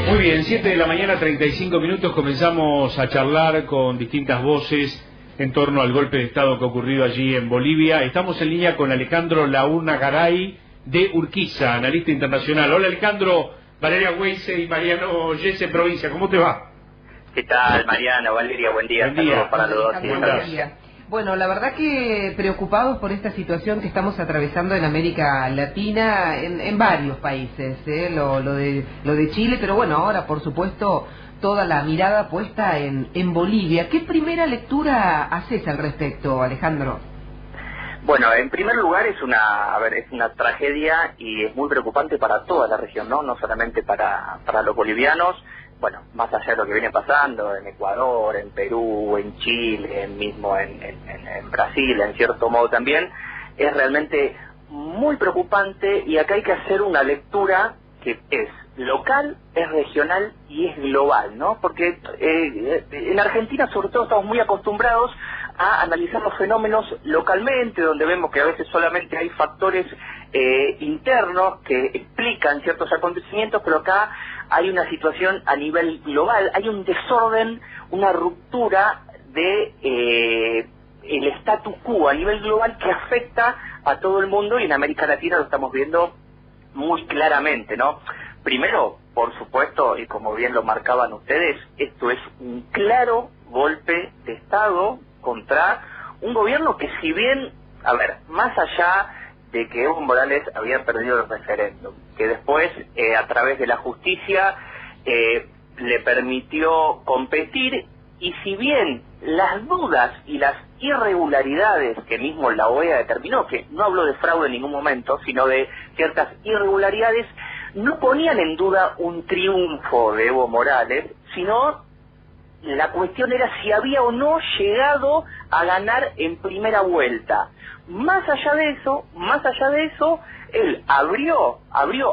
Muy bien, 7 de la mañana, 35 minutos, comenzamos a charlar con distintas voces en torno al golpe de Estado que ha ocurrido allí en Bolivia. Estamos en línea con Alejandro Launagaray de Urquiza, analista internacional. Hola Alejandro, Valeria Weise y Mariano Yese, provincia, ¿cómo te va? ¿Qué tal, Mariano, Valeria? Buen día. Buen día. Para los dos. Bueno, la verdad que preocupados por esta situación que estamos atravesando en América Latina, en varios países, lo de Chile, pero bueno, ahora por supuesto toda la mirada puesta en Bolivia. ¿Qué primera lectura haces al respecto, Alejandro? Bueno, en primer lugar es una tragedia y es muy preocupante para toda la región, no solamente para los bolivianos. Bueno, más allá de lo que viene pasando en Ecuador, en Perú, en Chile, mismo en Brasil, en cierto modo también, es realmente muy preocupante y acá hay que hacer una lectura que es local, es regional y es global, ¿no? Porque en Argentina sobre todo estamos muy acostumbrados a analizar los fenómenos localmente, donde vemos que a veces solamente hay factores internos que explican ciertos acontecimientos, pero acá hay una situación a nivel global, hay un desorden, una ruptura de el status quo a nivel global que afecta a todo el mundo, y en América Latina lo estamos viendo muy claramente, ¿no? Primero, por supuesto, y como bien lo marcaban ustedes, esto es un claro golpe de Estado contra un gobierno que, si bien, más allá de que Evo Morales había perdido el referéndum, que después a través de la justicia le permitió competir, y si bien las dudas y las irregularidades que mismo la OEA determinó, que no habló de fraude en ningún momento, sino de ciertas irregularidades, no ponían en duda un triunfo de Evo Morales, sino la cuestión era si había o no llegado a ganar en primera vuelta. Más allá de eso, él abrió,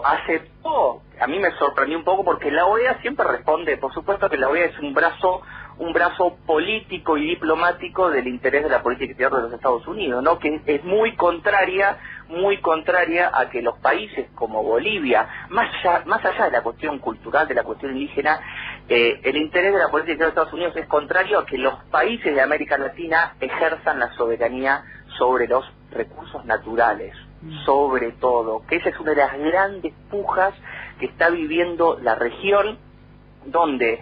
aceptó. A mí me sorprendió un poco porque la OEA siempre responde, por supuesto que la OEA es un brazo político y diplomático del interés de la política exterior de los Estados Unidos, ¿no? Que es muy contraria a que los países como Bolivia, más allá de la cuestión cultural, de la cuestión indígena, el interés de la política exterior de Estados Unidos es contrario a que los países de América Latina ejerzan la soberanía sobre los recursos naturales, sobre todo, que esa es una de las grandes pujas que está viviendo la región, donde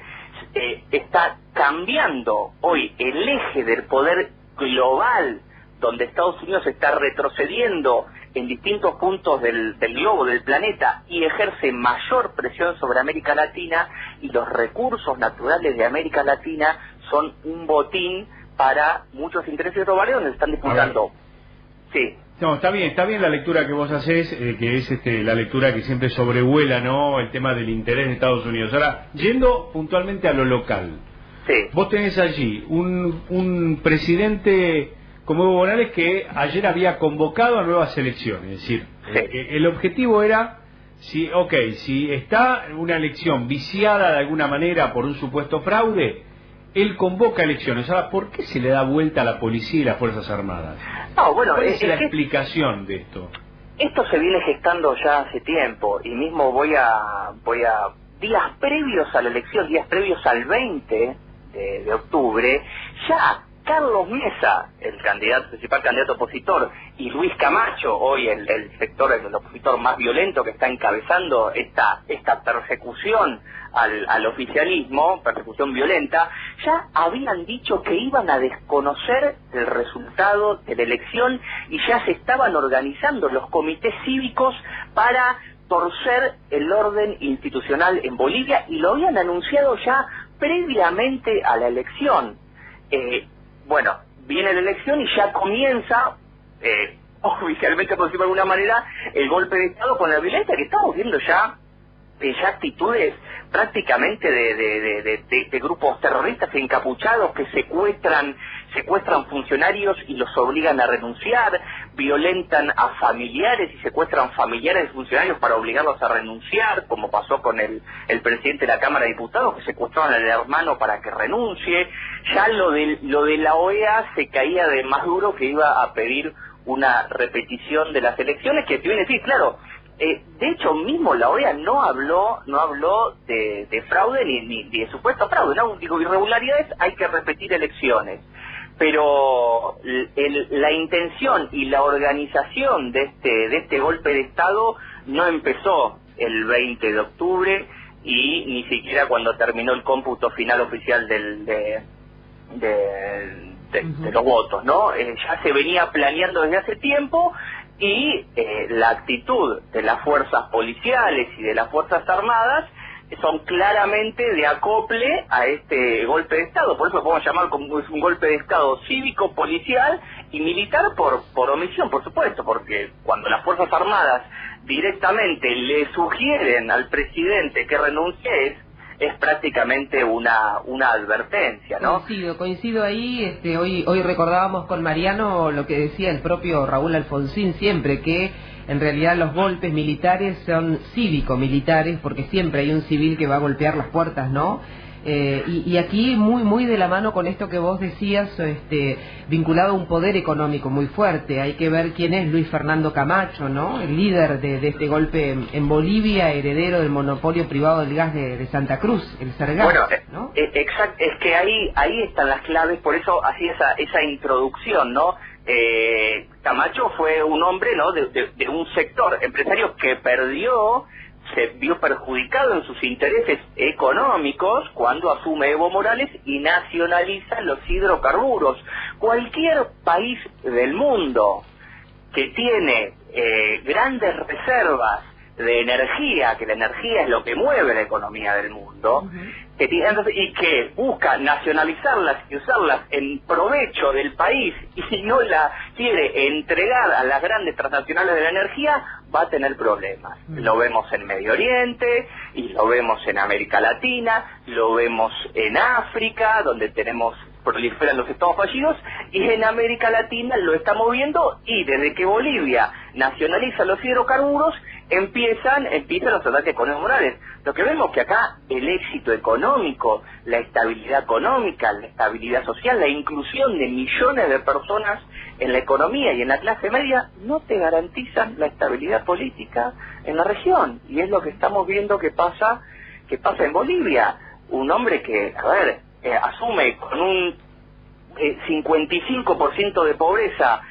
está cambiando hoy el eje del poder global, donde Estados Unidos está retrocediendo en distintos puntos del globo, del planeta, y ejerce mayor presión sobre América Latina, y los recursos naturales de América Latina son un botín para muchos intereses globales donde se están disputando. Sí. No, está bien la lectura que vos hacés, que es la lectura que siempre sobrevuela, ¿no?, el tema del interés de Estados Unidos. Ahora, yendo puntualmente a lo local, sí. Vos tenés allí un presidente como Evo Morales que ayer había convocado a nuevas elecciones, es decir, sí. El objetivo era, si está una elección viciada de alguna manera por un supuesto fraude, él convoca elecciones. Ahora, ¿por qué se le da vuelta a la policía y las Fuerzas Armadas? No, bueno, ¿cuál es la explicación de esto? Esto se viene gestando ya hace tiempo, y mismo voy a días previos a la elección, días previos al 20 de octubre, ya Carlos Mesa, el principal candidato opositor, y Luis Camacho, hoy el opositor más violento que está encabezando esta persecución al oficialismo, persecución violenta, ya habían dicho que iban a desconocer el resultado de la elección, y ya se estaban organizando los comités cívicos para torcer el orden institucional en Bolivia, y lo habían anunciado ya previamente a la elección. Bueno, viene la elección y ya comienza, oficialmente, por decirlo de alguna manera, el golpe de Estado con la violencia que estamos viendo ya actitudes prácticamente de grupos terroristas encapuchados que secuestran funcionarios y los obligan a renunciar, violentan a familiares y secuestran familiares de funcionarios para obligarlos a renunciar, como pasó con el presidente de la Cámara de Diputados, que secuestraron al hermano para que renuncie. Ya lo de la OEA se caía de más duro, que iba a pedir una repetición de las elecciones, que te viene a decir, claro, de hecho mismo la OEA no habló de fraude ni de supuesto fraude, no digo irregularidades, hay que repetir elecciones, pero la intención y la organización de este golpe de Estado no empezó el 20 de octubre y ni siquiera cuando terminó el cómputo final oficial de los votos, ¿no? Ya se venía planeando desde hace tiempo, y la actitud de las fuerzas policiales y de las fuerzas armadas son claramente de acople a este golpe de Estado. Por eso lo podemos llamar como es un golpe de Estado cívico, policial y militar por omisión, por supuesto, porque cuando las fuerzas armadas directamente le sugieren al presidente que renuncie, es prácticamente una advertencia, ¿no? Coincido ahí. Hoy recordábamos con Mariano lo que decía el propio Raúl Alfonsín siempre, que en realidad los golpes militares son cívico-militares, porque siempre hay un civil que va a golpear las puertas, ¿no? Y aquí muy de la mano con esto que vos decías, vinculado a un poder económico muy fuerte. Hay que ver quién es Luis Fernando Camacho, ¿no? El líder de este golpe en Bolivia, heredero del monopolio privado del gas de Santa Cruz, el Sergas. Bueno, ¿no? exacto, es que ahí están las claves, por eso así esa introducción, ¿no? Camacho fue un hombre, ¿no? de un sector empresario que se vio perjudicado en sus intereses económicos cuando asume Evo Morales y nacionaliza los hidrocarburos. Cualquier país del mundo que tiene grandes reservas de energía, que la energía es lo que mueve la economía del mundo, y que busca nacionalizarlas y usarlas en provecho del país y no la quiere entregar a las grandes transnacionales de la energía, va a tener problemas. Lo vemos en Medio Oriente, y lo vemos en América Latina, lo vemos en África, donde proliferan los estados fallidos, y en América Latina lo estamos viendo, y desde que Bolivia nacionaliza los hidrocarburos, empiezan los ataques con Evo Morales. Lo que vemos que acá el éxito económico, la estabilidad económica, la estabilidad social, la inclusión de millones de personas en la economía y en la clase media no te garantizan la estabilidad política en la región, y es lo que estamos viendo que pasa en Bolivia. Un hombre que, asume con un 55% de pobreza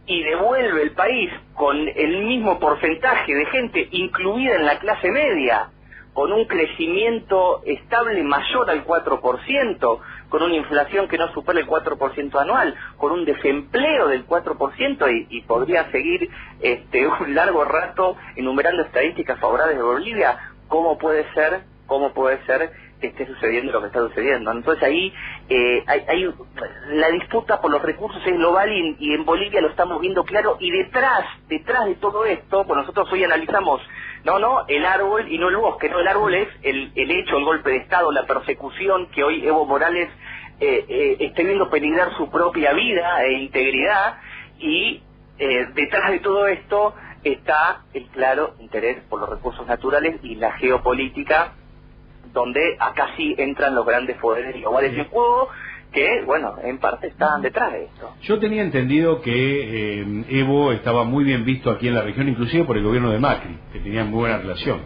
y devuelve el país con el mismo porcentaje de gente incluida en la clase media, con un crecimiento estable mayor al 4%, con una inflación que no supera el 4% anual, con un desempleo del 4%, y podría seguir un largo rato enumerando estadísticas favorables de Bolivia. ¿Cómo puede ser que esté sucediendo lo que está sucediendo? Entonces ahí hay la disputa por los recursos es global, y en Bolivia lo estamos viendo claro, y detrás de todo esto, pues nosotros hoy analizamos no el árbol y no el bosque, no, el árbol es el hecho, el golpe de Estado, la persecución que hoy Evo Morales está viendo peligrar su propia vida e integridad, y detrás de todo esto está el claro interés por los recursos naturales y la geopolítica, donde acá sí entran los grandes poderes globales en juego, que, bueno, en parte están detrás de esto. Yo tenía entendido que Evo estaba muy bien visto aquí en la región, inclusive por el gobierno de Macri, que tenían muy buena relación.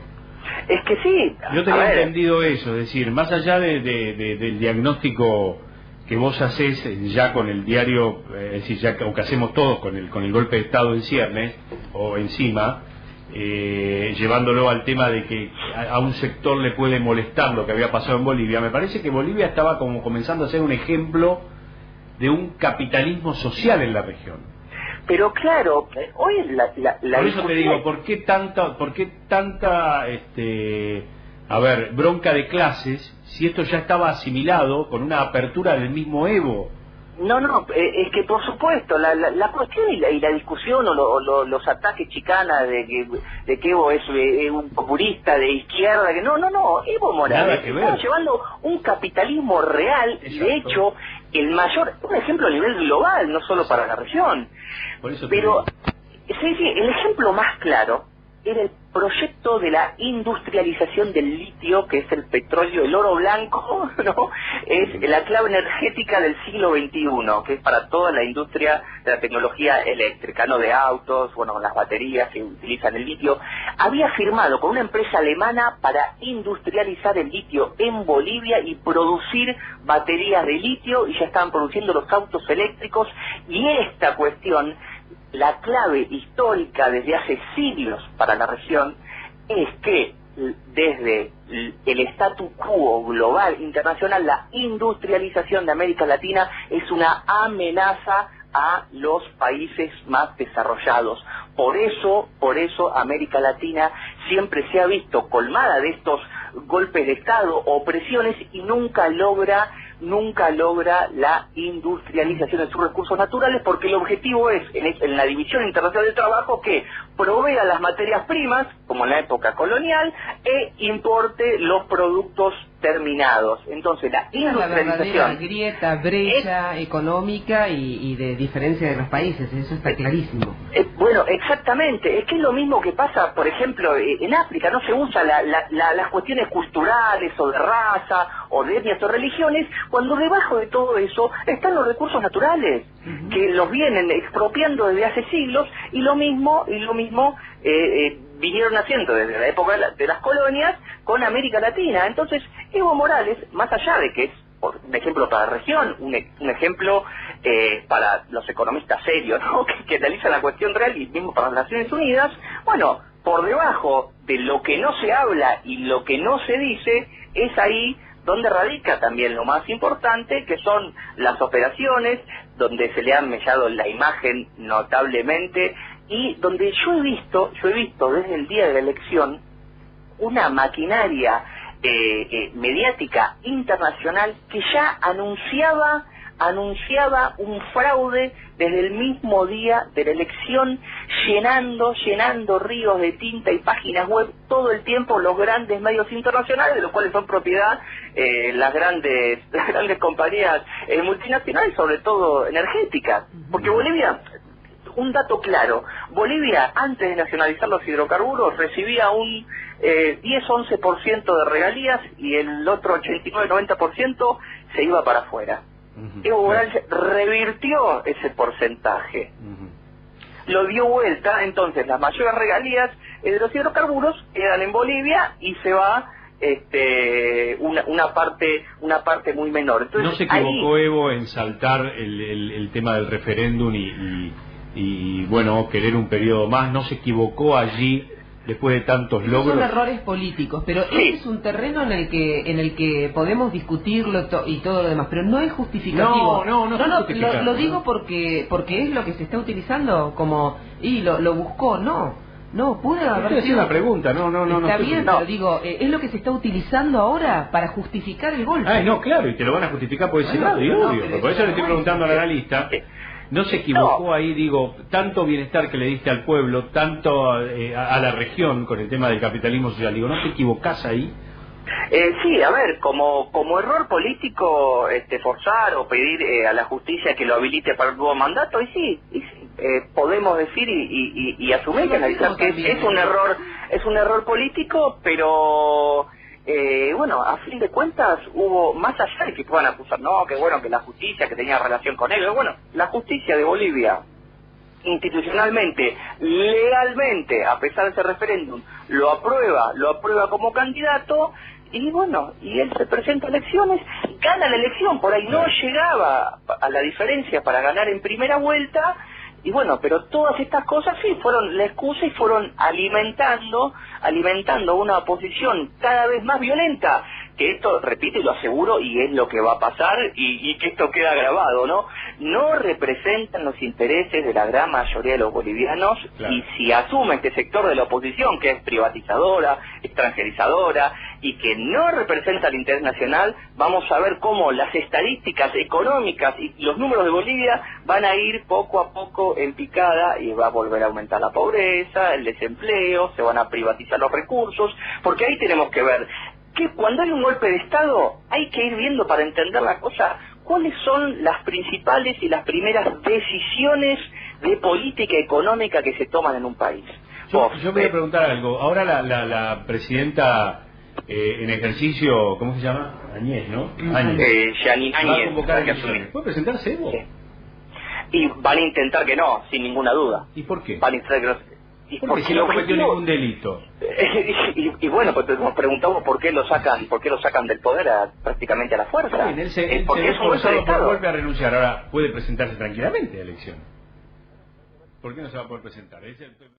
Es que sí. Yo tenía entendido eso, es decir, más allá del diagnóstico que vos hacés ya con el diario, es decir, ya que hacemos todos con el golpe de Estado en ciernes, o encima, llevándolo al tema de que a un sector le puede molestar lo que había pasado en Bolivia. Me parece que Bolivia estaba como comenzando a ser un ejemplo de un capitalismo social en la región. Pero claro, hoy la por eso te digo, ¿por qué tanta bronca de clases si esto ya estaba asimilado con una apertura del mismo Evo? No, es que por supuesto, la cuestión y la discusión o los ataques chicanas de que Evo es un populista de izquierda, que no, Evo Morales está llevando un capitalismo real. Exacto. Y de hecho, un ejemplo a nivel global, no solo para la región. Por eso pero el ejemplo más claro era el proyecto de la industrialización del litio, que es el petróleo, el oro blanco, ¿no? Es la clave energética del siglo XXI, que es para toda la industria de la tecnología eléctrica, ¿no? De autos, bueno, las baterías que utilizan el litio. Había firmado con una empresa alemana para industrializar el litio en Bolivia y producir baterías de litio, y ya estaban produciendo los autos eléctricos, y esta cuestión, la clave histórica desde hace siglos para la región, es que desde el statu quo global, internacional, la industrialización de América Latina es una amenaza a los países más desarrollados. Por eso América Latina siempre se ha visto colmada de estos golpes de Estado, opresiones, y nunca logra la industrialización de sus recursos naturales, porque el objetivo es, en la División Internacional del Trabajo, que provea las materias primas, como en la época colonial, e importe los productos terminados. Entonces la industrialización... La verdadera brecha económica y de diferencia de los países, eso está clarísimo. Bueno, exactamente, es que es lo mismo que pasa, por ejemplo, en África. No se usa las cuestiones culturales o de raza o de etnias o religiones, cuando debajo de todo eso están los recursos naturales, que los vienen expropiando desde hace siglos, y lo mismo vinieron haciendo desde la época de las colonias con América Latina. Entonces Evo Morales, más allá de que es un ejemplo para la región, un ejemplo para los economistas serios, ¿no? que analizan la cuestión real, y mismo para las Naciones Unidas, bueno, por debajo de lo que no se habla y lo que no se dice, es ahí donde radica también lo más importante, que son las operaciones, donde se le ha mellado la imagen notablemente, y donde yo he visto desde el día de la elección una maquinaria mediática internacional que ya anunciaba un fraude desde el mismo día de la elección, llenando ríos de tinta y páginas web todo el tiempo los grandes medios internacionales, de los cuales son propiedad las grandes compañías multinacionales, sobre todo energéticas. Porque Bolivia, un dato claro, Bolivia, antes de nacionalizar los hidrocarburos, recibía un 10-11% de regalías, y el otro 89-90% se iba para afuera. Evo Morales revirtió ese porcentaje, lo dio vuelta. Entonces las mayores regalías de los hidrocarburos quedan en Bolivia, y se va una parte muy menor. Entonces, ¿no se equivocó Evo en saltar el tema del referéndum y bueno, querer un periodo más? ¿No se equivocó allí después de tantos logros? Son errores políticos, pero ese es un terreno en el que podemos discutirlo y todo lo demás, pero no es justificativo. No, lo digo porque es lo que se está utilizando como, y lo buscó, no, pude haber sido una pregunta, está bien, pero digo, es lo que se está utilizando ahora para justificar el golpe. No, claro, y te lo van a justificar por ese lado, obvio, por eso le estoy preguntando al analista. ¿No se equivocó ahí, digo, tanto bienestar que le diste al pueblo, tanto a la región con el tema del capitalismo social? Digo, ¿no te equivocás ahí? Sí, a ver, como error político, forzar o pedir a la justicia que lo habilite para el nuevo mandato, y sí, podemos decir y asumir, que analizar que es un error político, pero bueno, a fin de cuentas hubo, más allá de que puedan acusar, que bueno, que la justicia, que tenía relación con él, bueno, la justicia de Bolivia, institucionalmente, legalmente, a pesar de ese referéndum, lo aprueba como candidato, y bueno, y él se presenta a elecciones, gana la elección, por ahí no llegaba a la diferencia para ganar en primera vuelta. Y bueno, pero todas estas cosas sí fueron la excusa, y fueron alimentando una oposición cada vez más violenta, que esto, repito y lo aseguro, y es lo que va a pasar, y que esto queda grabado, no representan los intereses de la gran mayoría de los bolivianos. Claro. Y si asume este sector de la oposición, que es privatizadora, extranjerizadora, y que no representa el interés nacional, vamos a ver cómo las estadísticas económicas y los números de Bolivia van a ir poco a poco en picada, y va a volver a aumentar la pobreza, el desempleo, se van a privatizar los recursos, porque ahí tenemos que ver que cuando hay un golpe de Estado hay que ir viendo, para entender la cosa, cuáles son las principales y las primeras decisiones de política económica que se toman en un país. Yo voy a preguntar algo. Ahora la presidenta en ejercicio, ¿cómo se llama? Añez, ¿no? Yanine Va a Áñez. convocar elecciones. ¿Puede presentarse Evo? Sí. Y van a intentar que no, sin ninguna duda. ¿Y por qué? Van a intentar que no. Porque si no cometió ningún delito. Y bueno, pues nos preguntamos por qué lo sacan del poder prácticamente a la fuerza. Bien, él se porque ve es un golpe de forzado por Estado. golpe a renunciar. Ahora puede presentarse tranquilamente a elecciones. ¿Por qué no se va a poder presentar?